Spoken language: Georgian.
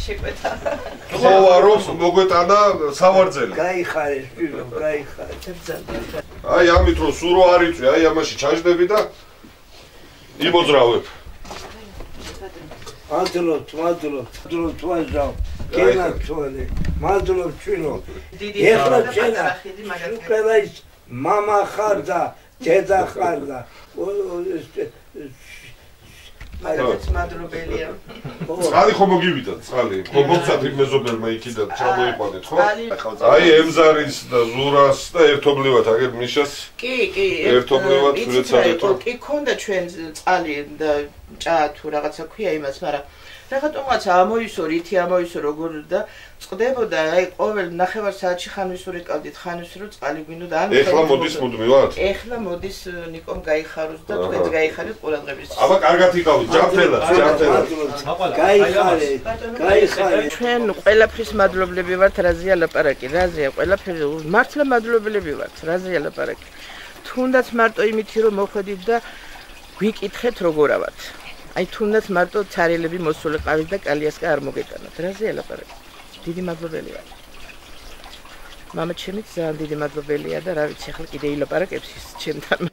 შეკვეთა. ხოვაროს მოგვეტანა სავარძელი. გაიხარე, შვილო, გაიხარე. აი ამით რომ სულ რო არ იწვი, აი ამაში ჩაჯდები და იმოძრავებ. მადლობთ, ვაჟო. კენა ჩვენი. მადლობთ, შვილო. ეხლა შენა. ყველა ის მამა ხარ და დედა ხარ და მაგაც მადლობელია. წყალი ხომ მოგივიდათ, წყალი. ხომ მოგცათ იმ მეზობელმა იქიდან ჩამოიყვანეთ, ხო? აი ემზარის და ზურას და ერთობლივად აგერ მიშას. კი. ერთობლივად ვეცადეთ რომ კი ქონდა ჩვენ წყალი და ჭა თუ რაღაცა ქვია იმას, მაგრამ რაღაცა ამოისო, რითი ამოისო როგორ და წდებოდა, აი ყოველ ნახევარ საათში ხანვისური ყავდით, ხანვისური წყალი გვინდოდა. ეხლა მოდის მუდმივად? ეხლა მოდის ნიკომ გაიხაროს და თქვენც გაიხარეთ ყურადღების. აბა კარგად იკავით, ჯანმრთელად. გაიხარე. ჩვენ ყველაფრის მადლობლები ვართ, რაზეა ლაპარაკი, რაზეა ყველაფერი მართლა მადლობლები ვართ, რაზეა ლაპარაკი. თუნდაც მარტო იმითი რომ მოხვედით და გვიკითხეთ როგორ ავართ. აი თუნდაც მარტო ცარიელები მოსულიყავით და კალიასკა არ მოგეტანათ. რაზეა ლაპარაკი? დიდი მადლობელი ვარ. მამა ჩემიც ძალიან დიდი მადლობელია და რა ვიცი ახლა კიდე ილაპარაკებს ის ჩემთან.